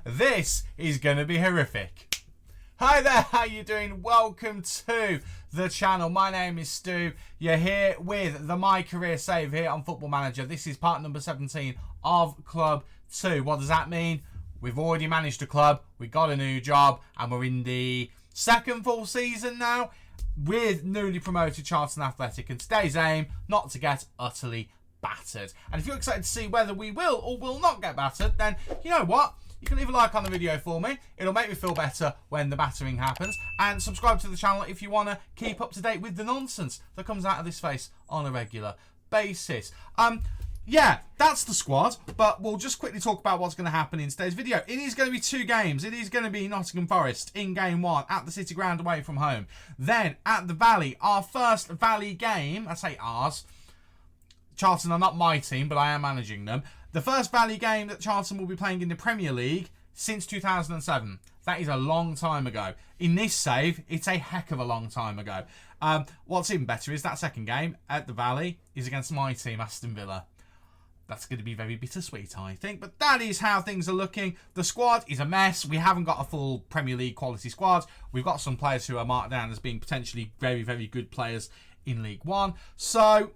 This is going to be horrific. Hi there, how you doing? Welcome to the channel. My name is Stu. You're here with the MyCareer save here on Football Manager. This is part number 17 of Club 2. What does that mean? We've already managed a club, we got a new job, and we're in the second full season now with newly promoted Charlton Athletic. And today's aim, not to get utterly battered. And if you're excited to see whether we will or will not get battered, then you know what? You can leave a like on the video for me. It'll make me feel better when the battering happens. And subscribe to the channel if you want to keep up to date with the nonsense that comes out of this face on a regular basis. Yeah, that's the squad, but we'll just quickly talk about what's going to happen in today's video. It is going to be two games. It is going to be Nottingham Forest in game one at the City Ground away from home. Then at the Valley, our first Valley game, I say ours. Charlton are not my team, but I am managing them. The first Valley game that Charlton will be playing in the Premier League since 2007. That is a long time ago. In this save, it's a heck of a long time ago. What's even better is that second game at the Valley is against my team, Aston Villa. That's going to be very bittersweet, I think. But that is how things are looking. The squad is a mess. We haven't got a full Premier League quality squad. We've got some players who are marked down as being potentially very, very good players in League One. So,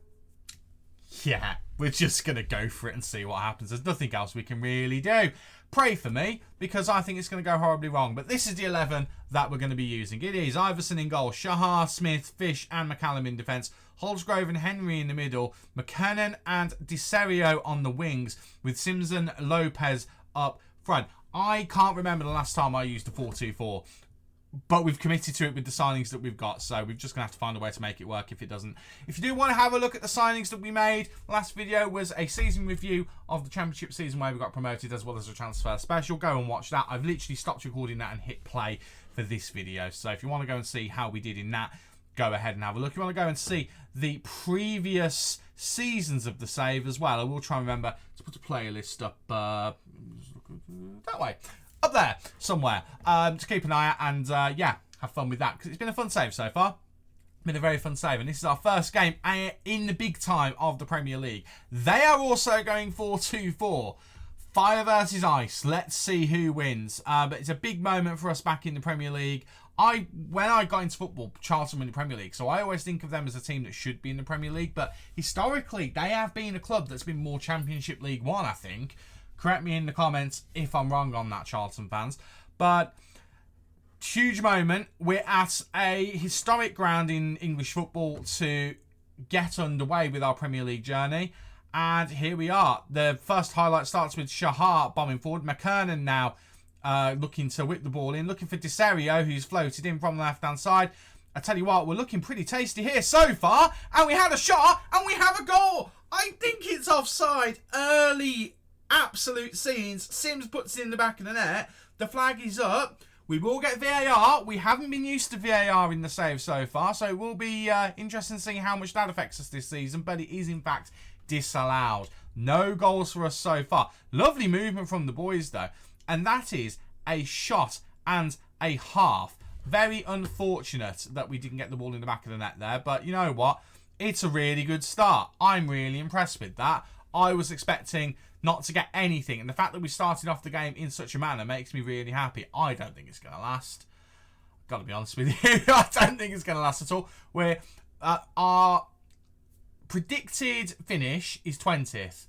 yeah, we're just going to go for it and see what happens. There's nothing else we can really do. Pray for me, because I think it's going to go horribly wrong. But this is the 11 that we're going to be using. It is Iverson in goal, Shahar, Smith, Fish and McCallum in defence, Holsgrove and Henry in the middle, McKernan and Di Serio on the wings, with Simpson, Lopez up front. I can't remember the last time I used a 4-2-4. But we've committed to it with the signings that we've got, so we're just going to have to find a way to make it work if it doesn't. If you do want to have a look at the signings that we made, last video was a season review of the Championship season where we got promoted, as well as a transfer special. Go and watch that. I've literally stopped recording that and hit play for this video. So if you want to go and see how we did in that, go ahead and have a look. If you want to go and see the previous seasons of the save as well, I will try and remember to put a playlist up that way. Up there, somewhere, to keep an eye out and, yeah, have fun with that. Because it's been a fun save so far. Been a very fun save. And this is our first game in the big time of the Premier League. They are also going 4-2-4. Fire versus ice. Let's see who wins. But it's a big moment for us back in the Premier League. When I got into football, Charlton were in the Premier League. So I always think of them as a team that should be in the Premier League. But historically, they have been a club that's been more Championship League One, I think. Correct me in the comments if I'm wrong on that, Charlton fans. But huge moment. We're at a historic ground in English football to get underway with our Premier League journey. And here we are. The first highlight starts with Shahar bombing forward. McKernan now looking to whip the ball in. Looking for Di Serio, who's floated in from the left-hand side. I tell you what, we're looking pretty tasty here so far. And we had a shot and we have a goal. I think it's offside early. Absolute scenes. Sims puts it in the back of the net. The flag is up. We will get VAR. We haven't been used to VAR in the save so far, so it will be interesting to see how much that affects us this season, but it is in fact disallowed. No goals for us so far. Lovely movement from the boys though, and that is a shot and a half. Very unfortunate that we didn't get the ball in the back of the net there, but you know what? It's a really good start. I'm really impressed with that. I was expecting not to get anything, and the fact that we started off the game in such a manner makes me really happy. I don't think it's going to last. Got to be honest with you. I don't think it's going to last at all. Our predicted finish is 20th.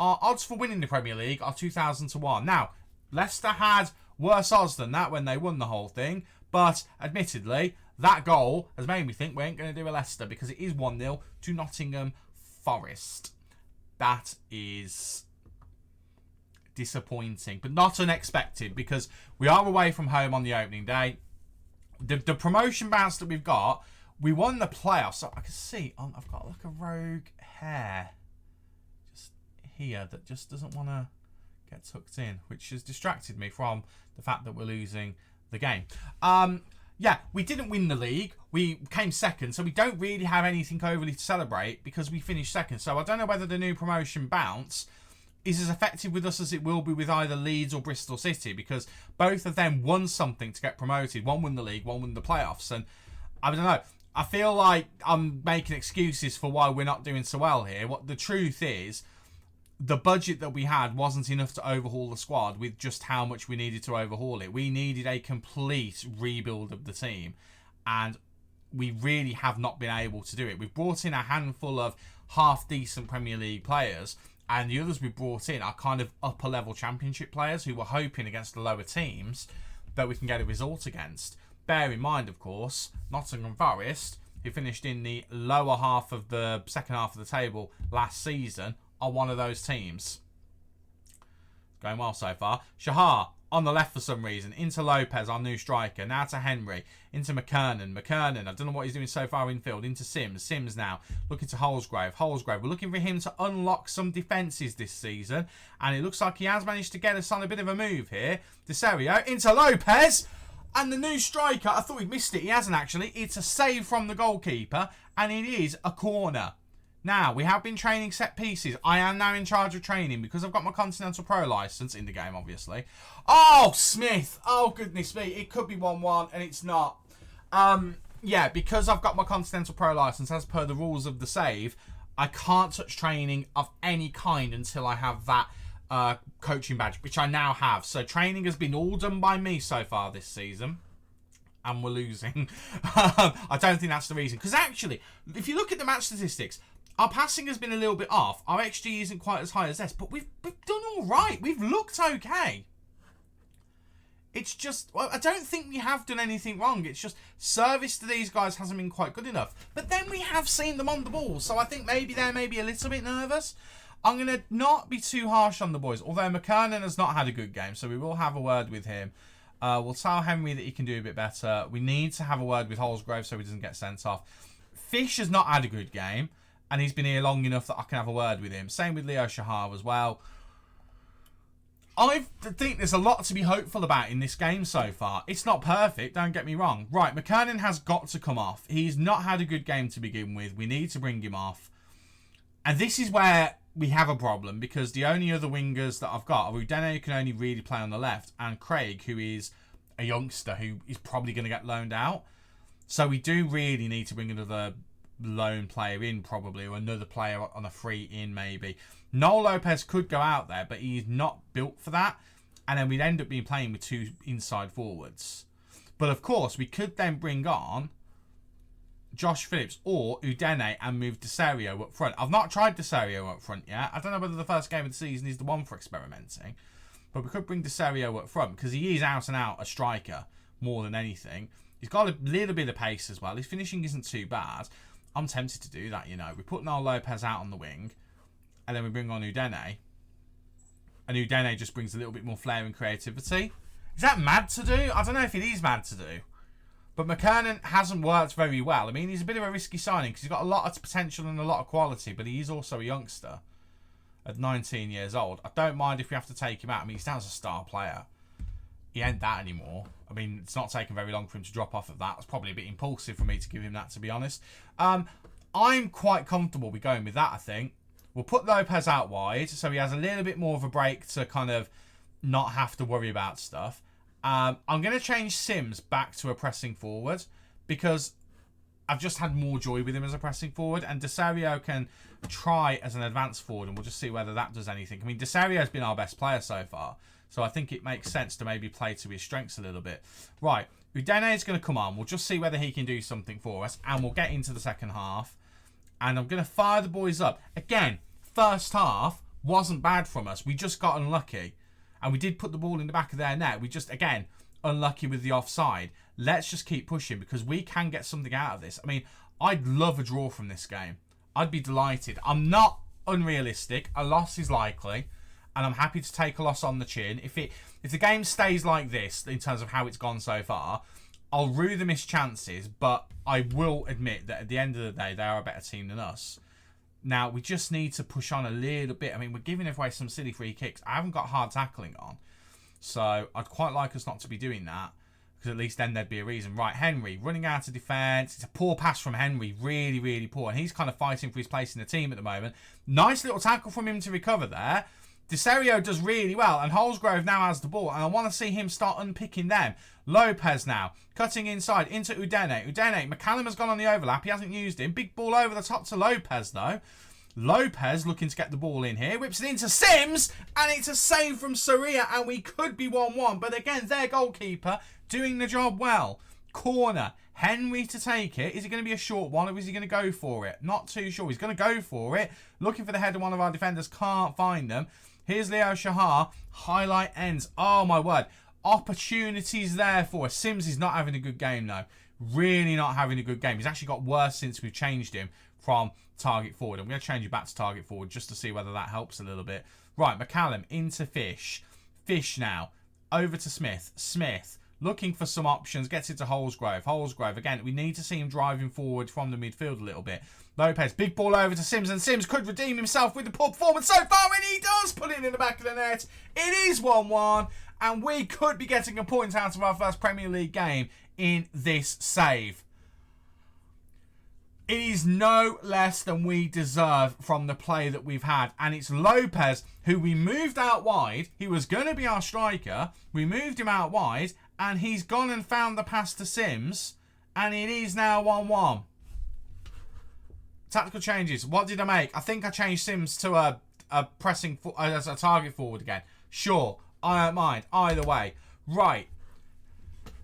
Our odds for winning the Premier League are 2,000 to 1. Now, Leicester had worse odds than that when they won the whole thing, but admittedly, that goal has made me think we ain't going to do a Leicester, because it is 1-0 to Nottingham Forest. That is disappointing, but not unexpected, because we are away from home on the opening day. The promotion bounce that we've got, we won the playoffs. So I can see I've got like a rogue hair just here that just doesn't want to get tucked in, which has distracted me from the fact that we're losing the game. Yeah, we didn't win the league. We came second, so we don't really have anything overly to celebrate because we finished second. So I don't know whether the new promotion bounce is as effective with us as it will be with either Leeds or Bristol City, because both of them won something to get promoted. One won the league, one won the playoffs, and I don't know. I feel like I'm making excuses for why we're not doing so well here. What the truth is, the budget that we had wasn't enough to overhaul the squad with just how much we needed to overhaul it. We needed a complete rebuild of the team, and we really have not been able to do it. We've brought in a handful of half-decent Premier League players, and the others we brought in are kind of upper-level Championship players who were hoping against the lower teams that we can get a result against. Bear in mind, of course, Nottingham Forest, who finished in the lower half of the second half of the table last season, are one of those teams. Going well so far. Shahar on the left for some reason. Into Lopez, our new striker. Now to Henry. Into McKernan. McKernan, I don't know what he's doing so far infield. Into Sims. Sims now. Looking to Holsgrove. Holsgrove. We're looking for him to unlock some defences this season. And it looks like he has managed to get us on a bit of a move here. De Serio. Into Lopez. And the new striker, I thought he'd missed it. He hasn't actually. It's a save from the goalkeeper. And it is a corner. Now, we have been training set pieces. I am now in charge of training because I've got my Continental Pro licence in the game, obviously. Oh, Smith. Oh, goodness me. It could be 1-1, and it's not. Yeah, because I've got my Continental Pro licence, as per the rules of the save, I can't touch training of any kind until I have that coaching badge, which I now have. So training has been all done by me so far this season. And we're losing. I don't think that's the reason. Because actually, if you look at the match statistics, our passing has been a little bit off. Our XG isn't quite as high as this, but we've done all right. We've looked okay. It's just, well, I don't think we have done anything wrong. It's just service to these guys hasn't been quite good enough. But then we have seen them on the ball, so I think maybe they're maybe a little bit nervous. I'm going to not be too harsh on the boys, although McKernan has not had a good game, so we will have a word with him. We'll tell Henry that he can do a bit better. We need to have a word with Holsgrove so he doesn't get sent off. Fish has not had a good game, and he's been here long enough that I can have a word with him. Same with Leo Shahar as well. I think there's a lot to be hopeful about in this game so far. It's not perfect, don't get me wrong. Right, McKernan has got to come off. He's not had a good game to begin with. We need to bring him off. And this is where we have a problem, because the only other wingers that I've got are Udene, who can only really play on the left, and Craig, who is a youngster who is probably going to get loaned out. So we do really need to bring another loan player in, probably, or another player on a free in, maybe. Noel Lopez could go out there, but he's not built for that. And then we'd end up being playing with two inside forwards. But of course, we could then bring on Josh Phillips or Udene and move De Serio up front. I've not tried De Serio up front yet. I don't know whether the first game of the season is the one for experimenting. But we could bring De Serio up front because he is out and out a striker more than anything. He's got a little bit of pace as well. His finishing isn't too bad. I'm tempted to do that, you know. We put Noel Lopez out on the wing, and then we bring on Udene. And Udene just brings a little bit more flair and creativity. Is that mad to do? I don't know if it is mad to do. But McKernan hasn't worked very well. I mean, he's a bit of a risky signing because he's got a lot of potential and a lot of quality, but he is also a youngster at 19 years old. I don't mind if we have to take him out. I mean, he's down as a star player. He ain't that anymore. I mean, it's not taken very long for him to drop off of that. It's probably a bit impulsive for me to give him that, to be honest. I'm quite comfortable with going with that, I think. We'll put Lopez out wide, so he has a little bit more of a break to kind of not have to worry about stuff. I'm going to change Sims back to a pressing forward because I've just had more joy with him as a pressing forward, and De Serio can try as an advanced forward, and we'll just see whether that does anything. I mean, De Serio's been our best player so far, so I think it makes sense to maybe play to his strengths a little bit. Right, Udene is going to come on. We'll just see whether he can do something for us, and we'll get into the second half. And I'm going to fire the boys up. Again, first half wasn't bad from us. We just got unlucky. And we did put the ball in the back of their net. We just, again, unlucky with the offside. Let's just keep pushing because we can get something out of this. I mean, I'd love a draw from this game. I'd be delighted. I'm not unrealistic. A loss is likely. And I'm happy to take a loss on the chin. If the game stays like this, in terms of how it's gone so far, I'll rue the missed chances. But I will admit that at the end of the day, they are a better team than us. Now, we just need to push on a little bit. I mean, we're giving away some silly free kicks. I haven't got hard tackling on. So, I'd quite like us not to be doing that. Because at least then there'd be a reason. Right, Henry, running out of defence. It's a poor pass from Henry. Really, really poor. And he's kind of fighting for his place in the team at the moment. Nice little tackle from him to recover there. De Serio does really well. And Holsgrove now has the ball. And I want to see him start unpicking them. Lopez now, cutting inside into Udene. Udene, McCallum has gone on the overlap. He hasn't used him. Big ball over the top to Lopez, though. Lopez looking to get the ball in here. Whips it into Sims. And it's a save from Saria. And we could be 1-1. But again, their goalkeeper doing the job well. Corner. Henry to take it. Is it going to be a short one or is he going to go for it? Not too sure. He's going to go for it. Looking for the head of one of our defenders. Can't find them. Here's Leo Shahar. Highlight ends. Oh, my word. Opportunities there for us. Sims is not having a good game, though. Really not having a good game. He's actually got worse since we've changed him from target forward. I'm going to change you back to target forward just to see whether that helps a little bit. Right, McCallum into Fish. Fish now. Over to Smith. Smith. Looking for some options. Gets it to Holsgrove. Holsgrove. Again, we need to see him driving forward from the midfield a little bit. Lopez. Big ball over to Sims. And Sims could redeem himself with the poor performance so far. And he does put it in the back of the net. It is 1-1. And we could be getting a point out of our first Premier League game in this save. It is no less than we deserve from the play that we've had. And it's Lopez, who we moved out wide. He was going to be our striker. We moved him out wide. And he's gone and found the pass to Sims. And it is now 1-1. Tactical changes. What did I make? I think I changed Sims to a pressing as a target forward again. Sure. I don't mind. Either way. Right.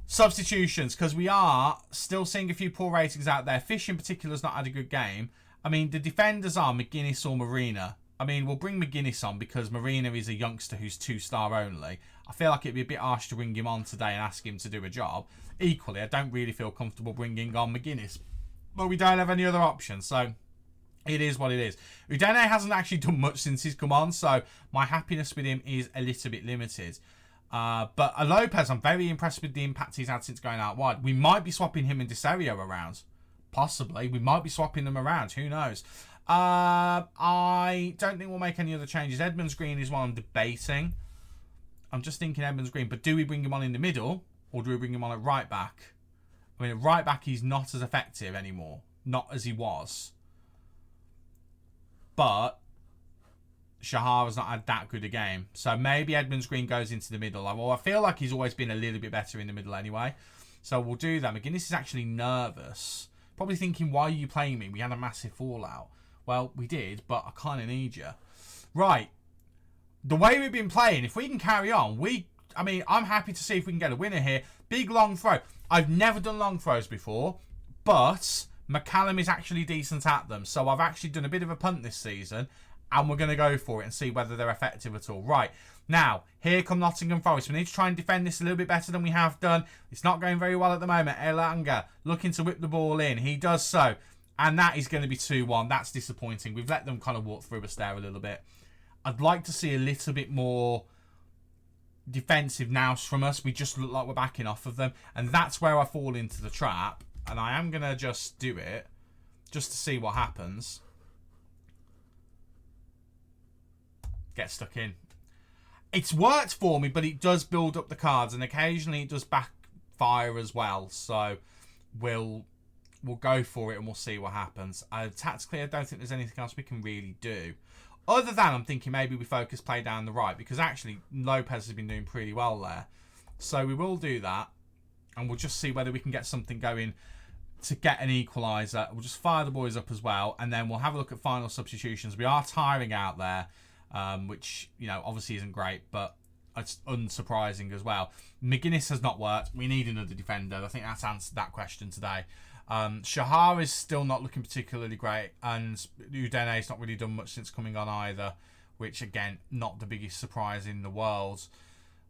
Substitutions. Because we are still seeing a few poor ratings out there. Fish in particular has not had a good game. I mean, the defenders are McGuinness or Marina. I mean, we'll bring McGuinness on because Marina is a youngster who's 2-star only. I feel like it'd be a bit harsh to bring him on today and ask him to do a job. Equally, I don't really feel comfortable bringing on McGuinness. But we don't have any other options, so it is what it is. Udene hasn't actually done much since he's come on, so my happiness with him is a little bit limited. But Lopez, I'm very impressed with the impact he's had since going out wide. We might be swapping him and Desario around. Possibly. We might be swapping them around. Who knows? I don't think we'll make any other changes. Edmonds Green is what I'm debating. I'm just thinking Edmonds Green. But do we bring him on in the middle? Or do we bring him on at right back? I mean, at right back, he's not as effective anymore. Not as he was. But Shahara's not had that good a game. So maybe Edmonds Green goes into the middle. Well, I feel like he's always been a little bit better in the middle anyway. So we'll do that. McGuinness is actually nervous. Probably thinking, why are you playing me? We had a massive fallout. Well, we did, but I kind of need you. Right. The way we've been playing, if we can carry on, I mean, I'm happy to see if we can get a winner here. Big long throw. I've never done long throws before, but McCallum is actually decent at them. So I've actually done a bit of a punt this season, and we're going to go for it and see whether they're effective at all. Right. Now, here come Nottingham Forest. We need to try and defend this a little bit better than we have done. It's not going very well at the moment. Elanga looking to whip the ball in. He does so. And that is going to be 2-1. That's disappointing. We've let them kind of walk through us there a little bit. I'd like to see a little bit more defensive nous from us. We just look like we're backing off of them. And that's where I fall into the trap. And I am going to just do it just to see what happens. Get stuck in. It's worked for me, but it does build up the cards. And occasionally it does backfire as well. So we'll go for it and we'll see what happens. Tactically, I don't think there's anything else we can really do. Other than I'm thinking maybe we focus play down the right. Because actually, Lopez has been doing pretty well there. So we will do that. And we'll just see whether we can get something going to get an equaliser. We'll just fire the boys up as well. And then we'll have a look at final substitutions. We are tiring out there. Which, you know, obviously isn't great. But it's unsurprising as well. McGuinness has not worked. We need another defender. I think that's answered that question today. Shahar is still not looking particularly great, and Udene's not really done much since coming on either, which again, not the biggest surprise in the world.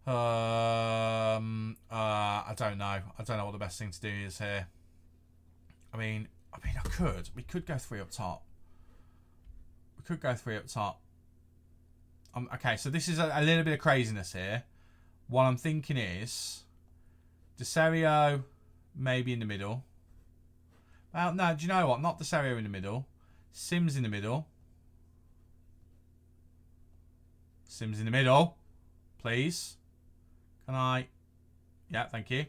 I don't know. I don't know what the best thing to do is here. I mean, we could go 3 up top. We could go 3 up top. Okay, so this is a little bit of craziness here. What I'm thinking is Desario maybe in the middle. Well, no, do you know what? Not Desario in the middle. Sims in the middle. Sims in the middle. Please. Can I? Yeah, thank you.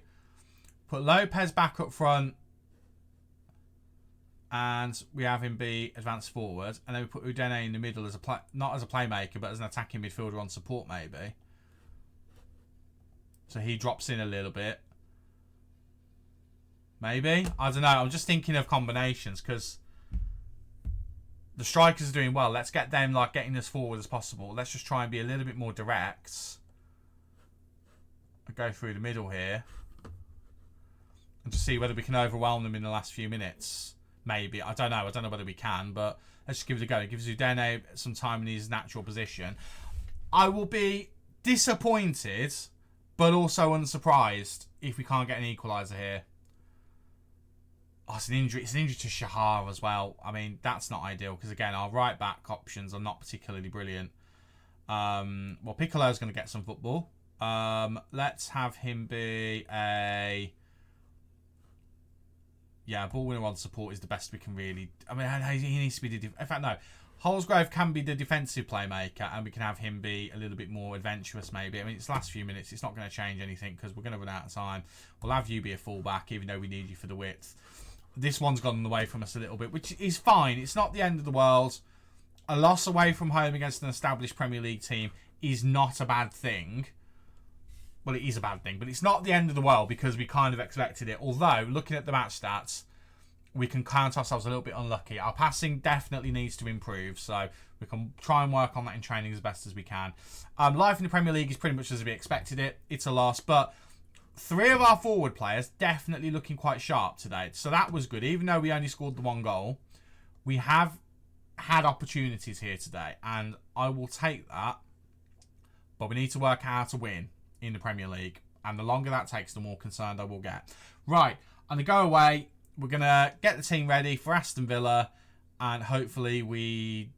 Put Lopez back up front. And we have him be advanced forward. And then we put Udene in the middle as not as a playmaker, but as an attacking midfielder on support maybe. So he drops in a little bit. Maybe? I don't know. I'm just thinking of combinations because The strikers are doing well. Let's get them like getting as forward as possible. Let's just try and be a little bit more direct. And go through the middle here. And just see whether we can overwhelm them in the last few minutes. Maybe. I don't know. I don't know whether we can, but let's just give it a go. It gives Udene some time in his natural position. I will be disappointed, but also unsurprised if we can't get an equaliser here. Oh, it's an injury. It's an injury to Shahar as well. I mean, that's not ideal because, again, our right-back options are not particularly brilliant. Well, Piccolo's going to get some football. Let's have him be a... Yeah, ball winner on support is the best we can really... I mean, he needs to be the... In fact, no. Holsgrove can be the defensive playmaker and we can have him be a little bit more adventurous maybe. I mean, it's the last few minutes. It's not going to change anything because we're going to run out of time. We'll have you be a fullback even though we need you for the width. This one's gone away from us a little bit, which is fine. It's not the end of the world. A loss away from home against an established Premier League team is not a bad thing. Well, it is a bad thing, but it's not the end of the world because we kind of expected it. Although, looking at the match stats, we can count ourselves a little bit unlucky. Our passing definitely needs to improve, so we can try and work on that in training as best as we can. Life in the Premier League is pretty much as we expected it. It's a loss, but 3 of our forward players definitely looking quite sharp today. So that was good. Even though we only scored the 1 goal, we have had opportunities here today, and I will take that. But we need to work out how to win in the Premier League, and the longer that takes, the more concerned I will get. Right, I'm going to go away. We're going to get the team ready for Aston Villa, and hopefully we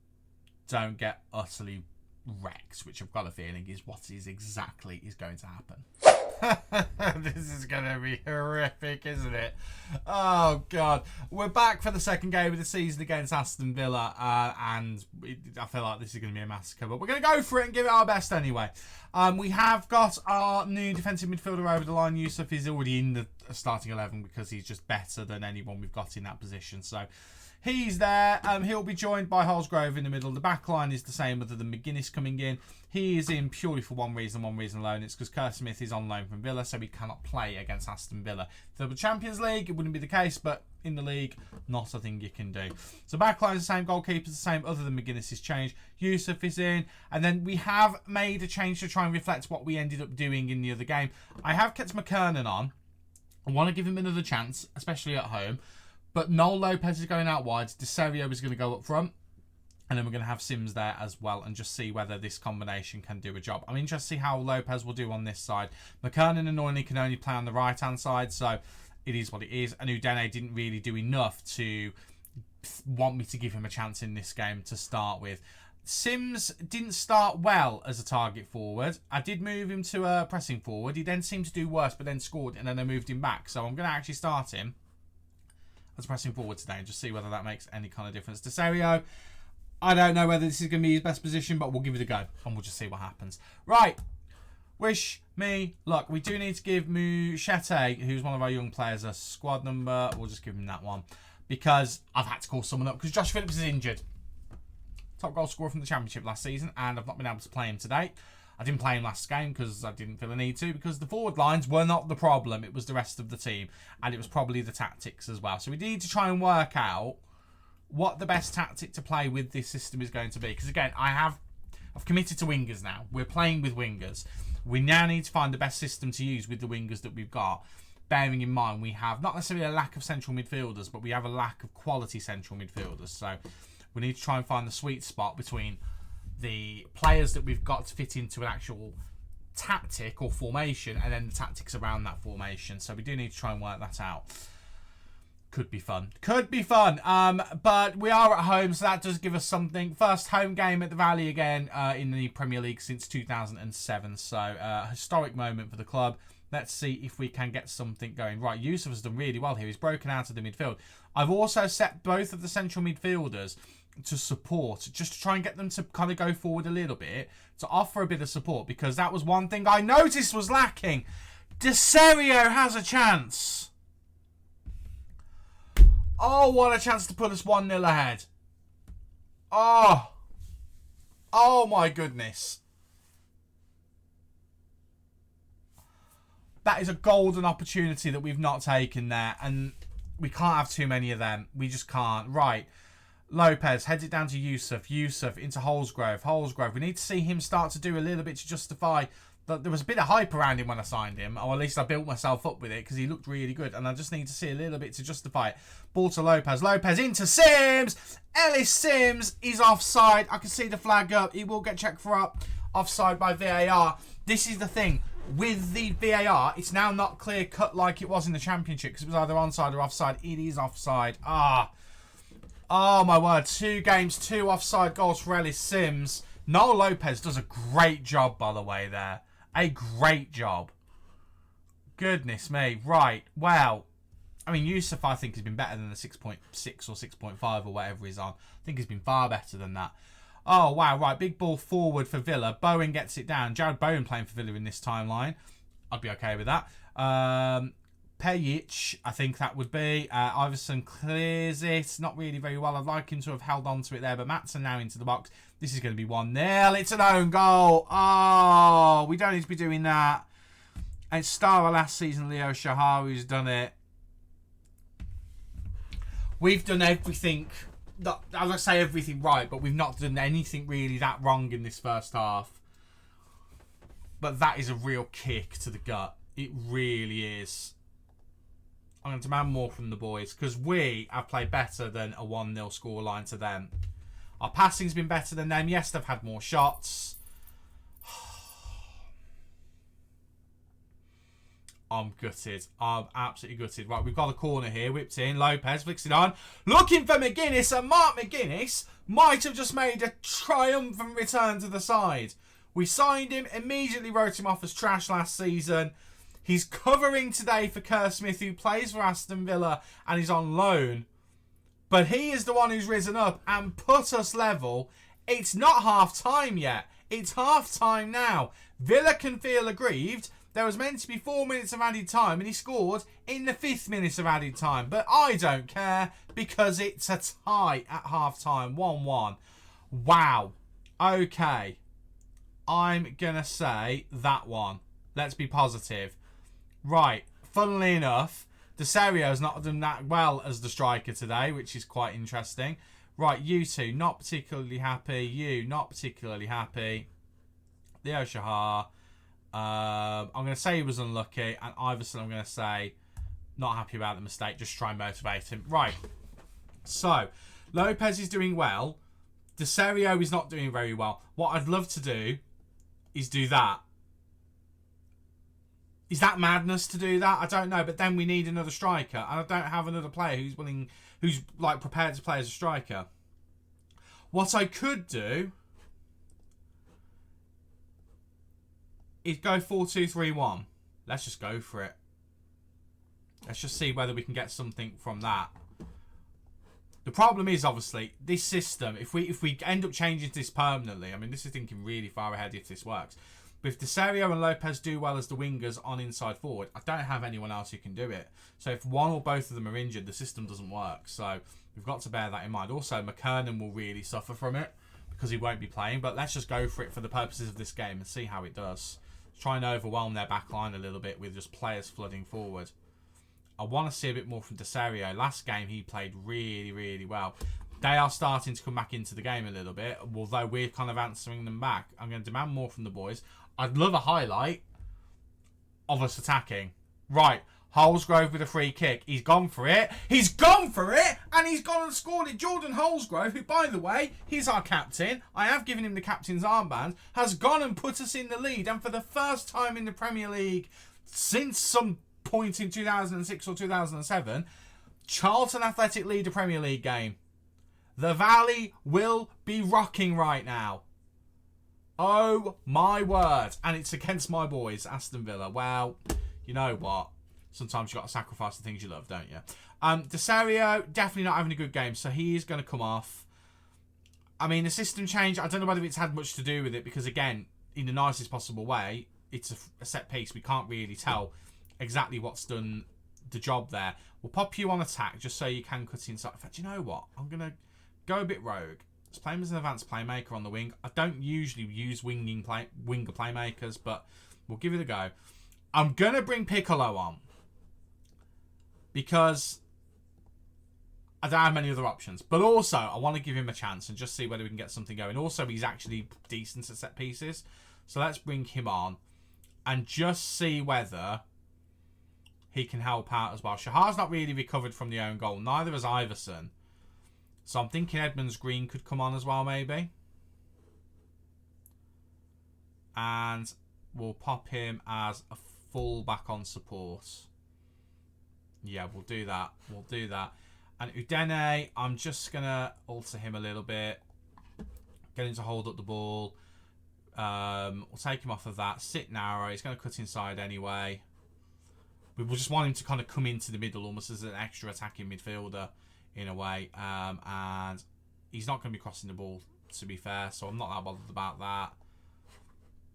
don't get utterly wrecked, which I've got a feeling is what is exactly is going to happen. This is going to be horrific, isn't it? Oh, God. We're back for the second game of the season against Aston Villa, and I feel like this is going to be a massacre, but we're going to go for it and give it our best anyway. We have got our new defensive midfielder over the line. Yusuf is already in the starting 11 because he's just better than anyone we've got in that position, so he's there. He'll be joined by Holsgrove in the middle. The back line is the same other than McGuinness coming in. He is in purely for one reason alone. It's because Kurt Smith is on loan from Villa, so he cannot play against Aston Villa. If there were Champions League, it wouldn't be the case, but in the league, not a thing you can do. So back line is the same, goalkeeper's the same, other than McGuinness is changed. Yusuf is in, and then we have made a change to try and reflect what we ended up doing in the other game. I have kept McKernan on. I want to give him another chance, especially at home. But Noel Lopez is going out wide. De Serio is going to go up front. And then we're going to have Sims there as well and just see whether this combination can do a job. I'm interested to see how Lopez will do on this side. McKernan annoyingly can only play on the right-hand side, so it is what it is. And Udene didn't really do enough to want me to give him a chance in this game to start with. Sims didn't start well as a target forward. I did move him to a pressing forward. He then seemed to do worse, but then scored, and then I moved him back. So I'm going to actually start him as pressing forward today and just see whether that makes any kind of difference. De Serio, I don't know whether this is going to be his best position, but we'll give it a go and we'll just see what happens. Right. Wish me luck. We do need to give Mushete, who's one of our young players, a squad number. We'll just give him that one because I've had to call someone up because Josh Phillips is injured. Top goal scorer from the Championship last season, and I've not been able to play him today. I didn't play him last game because I didn't feel a need to, because the forward lines were not the problem. It was the rest of the team, and it was probably the tactics as well. So we need to try and work out what the best tactic to play with this system is going to be. Because again, I've committed to wingers now. We're playing with wingers. We now need to find the best system to use with the wingers that we've got. Bearing in mind, we have not necessarily a lack of central midfielders, but we have a lack of quality central midfielders. So we need to try and find the sweet spot between the players that we've got to fit into an actual tactic or formation, and then the tactics around that formation. So we do need to try and work that out. Could be fun. Could be fun. But we are at home, so that does give us something. First home game at the Valley again in the Premier League since 2007. So historic moment for the club. Let's see if we can get something going. Right, Yusuf has done really well here. He's broken out of the midfield. I've also set both of the central midfielders to support, just to try and get them to kind of go forward a little bit, to offer a bit of support, because that was one thing I noticed was lacking. De Serio has a chance. Oh, what a chance to put us 1-0 ahead. Oh my goodness. That is a golden opportunity that we've not taken there, and we can't have too many of them. We just can't. Right. Lopez heads it down to Yusuf. Yusuf into Holsgrove. Holsgrove. We need to see him start to do a little bit to justify that there was a bit of hype around him when I signed him. Or at least I built myself up with it because he looked really good. And I just need to see a little bit to justify it. Ball to Lopez. Lopez into Sims. Ellis Sims is offside. I can see the flag up. He will get checked for offside by VAR. This is the thing. With the VAR, it's now not clear cut like it was in the Championship because it was either onside or offside. It is offside. Oh my word. 2 games, 2 offside goals for Ellis Sims. Noel Lopez does a great job, by the way, there. A great job. Goodness me. Right. Well, I mean, Yusuf, I think, has been better than the 6.6 or 6.5 or whatever he's on. I think he's been far better than that. Oh, wow. Right. Big ball forward for Villa. Bowen gets it down. Jared Bowen playing for Villa in this timeline. I'd be okay with that. Pejic, I think that would be. Iverson clears it. Not really very well. I'd like him to have held on to it there. But Maatsen now into the box. This is going to be 1-0. It's an own goal. Oh, we don't need to be doing that. And it's star of last season, Leo Shahar, who's done it. We've done everything. I don't say everything right, but we've not done anything really that wrong in this first half. But that is a real kick to the gut. It really is. I'm going to demand more from the boys because we have played better than a 1-0 scoreline to them. Our passing's been better than them. Yes, they've had more shots. I'm gutted. I'm absolutely gutted. Right, we've got a corner here. Whipped in. Lopez flicks it on. Looking for McGuinness. And Mark McGuinness might have just made a triumphant return to the side. We signed him. Immediately wrote him off as trash last season. He's covering today for Kerr Smith, who plays for Aston Villa and is on loan. But he is the one who's risen up and put us level. It's not half-time yet. It's half-time now. Villa can feel aggrieved. There was meant to be 4 minutes of added time and he scored in the 5th minute of added time. But I don't care because it's a tie at half-time. 1-1. Wow. Okay. I'm going to say that one. Let's be positive. Right. Funnily enough, Deserio's not done that well as the striker today, which is quite interesting. Right, you two, not particularly happy. You, not particularly happy. Leo Shahar. I'm going to say he was unlucky. And Iverson, I'm going to say, not happy about the mistake. Just try and motivate him. Right. So, Lopez is doing well. Deserio is not doing very well. What I'd love to do is do that. Is that madness to do that? I don't know. But then we need another striker. And I don't have another player who's like prepared to play as a striker. What I could do is go 4-2-3-1. Let's just go for it. Let's just see whether we can get something from that. The problem is, obviously, this system, if we end up changing this permanently, I mean, this is thinking really far ahead if this works. But if Deserio and Lopez do well as the wingers on inside forward, I don't have anyone else who can do it. So if one or both of them are injured, the system doesn't work. So we've got to bear that in mind. Also, McKernan will really suffer from it because he won't be playing. But let's just go for it for the purposes of this game and see how it does. Try and overwhelm their back line a little bit with just players flooding forward. I want to see a bit more from Deserio. Last game, he played really, really well. They are starting to come back into the game a little bit, although we're kind of answering them back. I'm going to demand more from the boys. I'd love a highlight of us attacking. Right, Holsgrove with a free kick. He's gone for it. He's gone for it, and he's gone and scored it. Jordan Holsgrove, who, by the way, he's our captain. I have given him the captain's armband, has gone and put us in the lead. And for the first time in the Premier League since some point in 2006 or 2007, Charlton Athletic lead a Premier League game. The Valley will be rocking right now. Oh my word. And it's against my boys, Aston Villa. Well, you know what? Sometimes you've got to sacrifice the things you love, don't you? Deserio, definitely not having a good game, so he is going to come off. I mean, the system change, I don't know whether it's had much to do with it, because again, in the nicest possible way, it's a set piece. We can't really tell exactly what's done the job there. We'll pop you on attack just so you can cut inside. In fact, you know what? I'm going to go a bit rogue. Let's play him as an advanced playmaker on the wing. I don't usually use winger playmakers, but we'll give it a go. I'm going to bring Piccolo on because I don't have many other options. But also, I want to give him a chance and just see whether we can get something going. Also, he's actually decent at set pieces. So let's bring him on and just see whether he can help out as well. Shahar's not really recovered from the own goal. Neither has Iverson. So I'm thinking Edmonds Green could come on as well, maybe. And we'll pop him as a full-back on support. Yeah, we'll do that. We'll do that. And Udene, I'm just going to alter him a little bit. Get him to hold up the ball. We'll take him off of that. Sit narrow. He's going to cut inside anyway. We will just want him to kind of come into the middle almost as an extra attacking midfielder in a way. And he's not going to be crossing the ball, to be fair. So I'm not that bothered about that.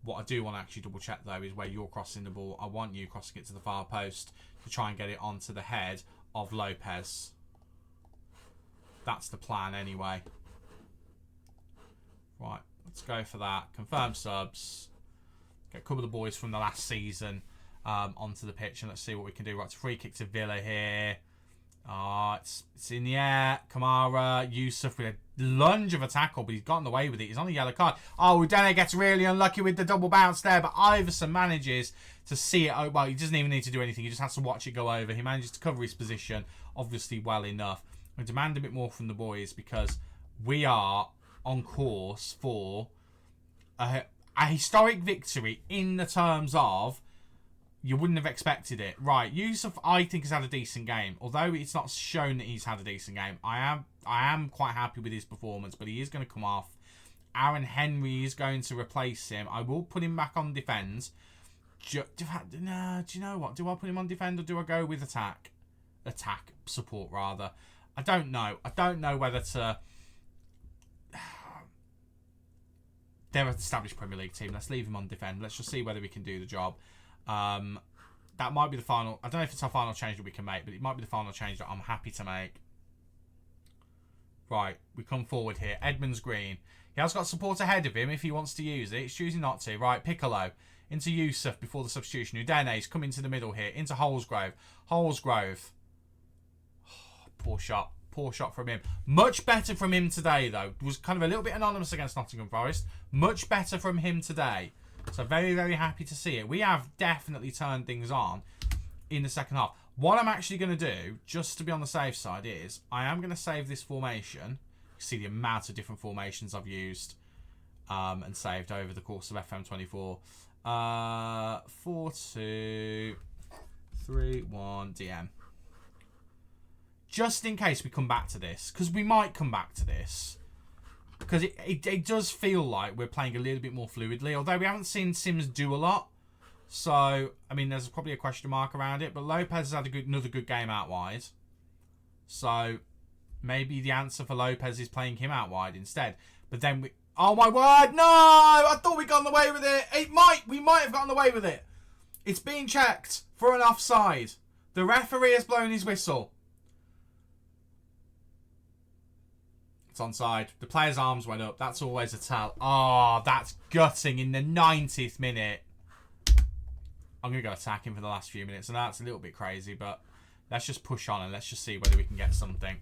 What I do want to actually double check though is where you're crossing the ball. I want you crossing it to the far post to try and get it onto the head of Lopez. That's the plan anyway. Right, let's go for that. Confirm subs. Get a couple of the boys from the last season onto the pitch and let's see what we can do. Right, it's a free kick to Villa here. It's in the air. Kamara, Yusuf with a lunge of a tackle, but he's gotten away with it. He's on a yellow card. Oh, Udene gets really unlucky with the double bounce there, but Iverson manages to see it. Oh, well, he doesn't even need to do anything. He just has to watch it go over. He manages to cover his position, obviously well enough. We demand a bit more from the boys because we are on course for a historic victory in the terms of you wouldn't have expected it. Right, Yusuf, I think, has had a decent game. Although it's not shown that he's had a decent game, I am quite happy with his performance, but he is going to come off. Aaron Henry is going to replace him. I will put him back on defence. Do you know what? Do I put him on defend or do I go with attack? Attack, support, rather. I don't know. I don't know whether to... They're an established Premier League team. Let's leave him on defend. Let's just see whether we can do the job. That might be the final... I don't know if it's our final change that we can make, but it might be the final change that I'm happy to make. Right, we come forward here. Edmonds Green. He has got support ahead of him if he wants to use it. He's choosing not to. Right, Piccolo. Into Yusuf before the substitution. Udene's come into the middle here. Into Holsgrove. Holsgrove. Oh, poor shot. Poor shot from him. Much better from him today, though. Was kind of a little bit anonymous against Nottingham Forest. Much better from him today. So very, very happy to see it. We have definitely turned things on in the second half. What I'm actually going to do, just to be on the safe side, is I am going to save this formation. You see the amount of different formations I've used and saved over the course of FM24. 4-2-3-1 DM. Just in case we come back to this, because we might come back to this. Because it does feel like we're playing a little bit more fluidly, although we haven't seen Sims do a lot. So, I mean, there's probably a question mark around it. But Lopez has had another good game out wide. So, maybe the answer for Lopez is playing him out wide instead. But then we... Oh, my word! No! I thought we'd gotten away with it. We might have gotten away with it. It's being checked for an offside. The referee has blown his whistle. It's onside. The player's arms went up. That's always a tell. Oh, that's gutting in the 90th minute. I'm going to go attacking for the last few minutes. And that's a little bit crazy, but let's just push on and let's just see whether we can get something.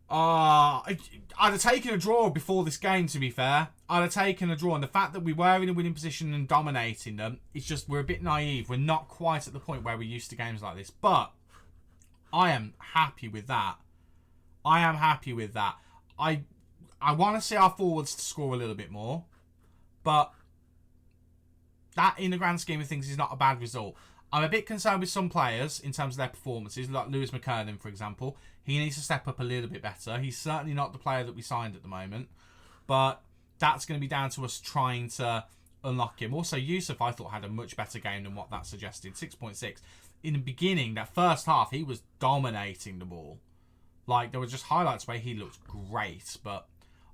I'd have taken a draw before this game, to be fair. I'd have taken a draw. And the fact that we were in a winning position and dominating them, it's just we're a bit naive. We're not quite at the point where we're used to games like this. But I am happy with that. I am happy with that. I want to see our forwards to score a little bit more. But that, in the grand scheme of things, is not a bad result. I'm a bit concerned with some players in terms of their performances, like Lewis McKernan, for example. He needs to step up a little bit better. He's certainly not the player that we signed at the moment. But that's going to be down to us trying to unlock him. Also, Yusuf, I thought, had a much better game than what that suggested. 6.6. In the beginning, that first half, he was dominating the ball. Like, there were just highlights where he looked great, but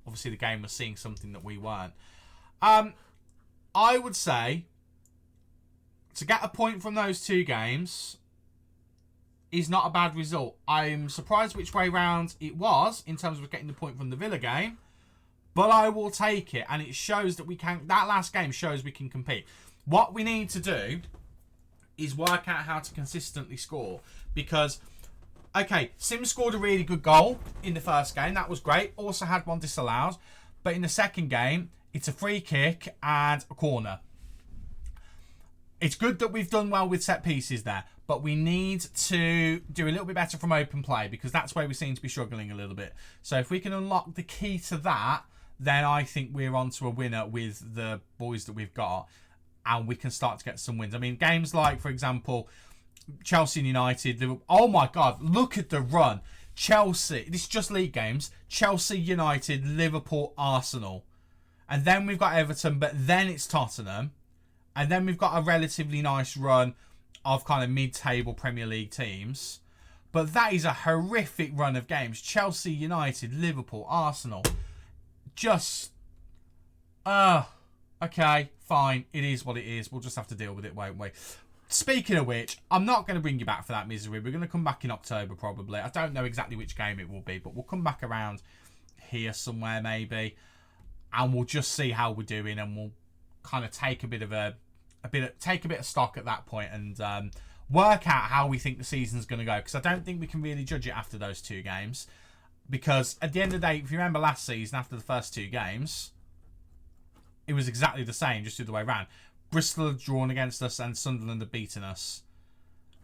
obviously the game was seeing something that we weren't. I would say to get a point from those two games is not a bad result. I'm surprised which way round it was in terms of getting the point from the Villa game, but I will take it, and it shows that we can. That last game shows we can compete. What we need to do is work out how to consistently score, because Okay, Sim scored a really good goal in the first game. That was great. Also had one disallowed. But in the second game, it's a free kick and a corner. It's good that we've done well with set pieces there, but we need to do a little bit better from open play because that's where we seem to be struggling a little bit. So if we can unlock the key to that, then I think we're on to a winner with the boys that we've got, and we can start to get some wins. I mean, games like, for example, Chelsea and United, Liverpool. Oh my God, look at the run. Chelsea, this is just league games. Chelsea, United, Liverpool, Arsenal. And then we've got Everton, but then it's Tottenham. And then we've got a relatively nice run of kind of mid-table Premier League teams. But that is a horrific run of games. Chelsea, United, Liverpool, Arsenal. Just, okay, fine. It is what it is. We'll just have to deal with it, won't we? Speaking of which, I'm not going to bring you back for that misery. We're going to come back in October, probably. I don't know exactly which game it will be, but we'll come back around here somewhere, maybe. And we'll just see how we're doing, and we'll kind of take a bit of stock at that point and work out how we think the season's going to go, because I don't think we can really judge it after those 2 games, because at the end of the day, if you remember last season, after the first 2 games, it was exactly the same, just the other way around. Bristol had drawn against us and Sunderland had beaten us,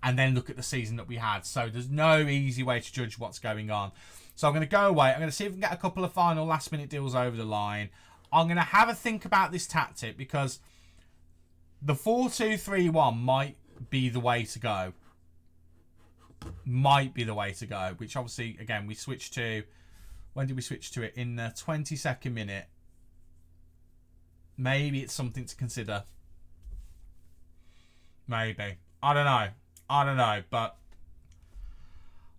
and then look at the season that we had. So there's no easy way to judge what's going on. So I'm going to go away. I'm going to see if we can get a couple of final last-minute deals over the line. I'm going to have a think about this tactic, because the 4-2-3-1 might be the way to go. Might be the way to go, which obviously, again, we switched to... When did we switch to it? In the 22nd minute. Maybe it's something to consider. Maybe. I don't know, but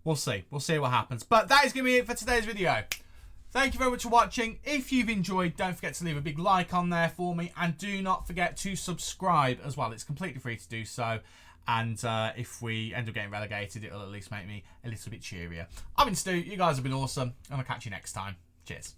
we'll see. We'll see what happens. But that is going to be it for today's video. Thank you very much for watching. If you've enjoyed, don't forget to leave a big like on there for me. And do not forget to subscribe as well. It's completely free to do so. And if we end up getting relegated, it'll at least make me a little bit cheerier. I've been Stu. You guys have been awesome. And I'll catch you next time. Cheers.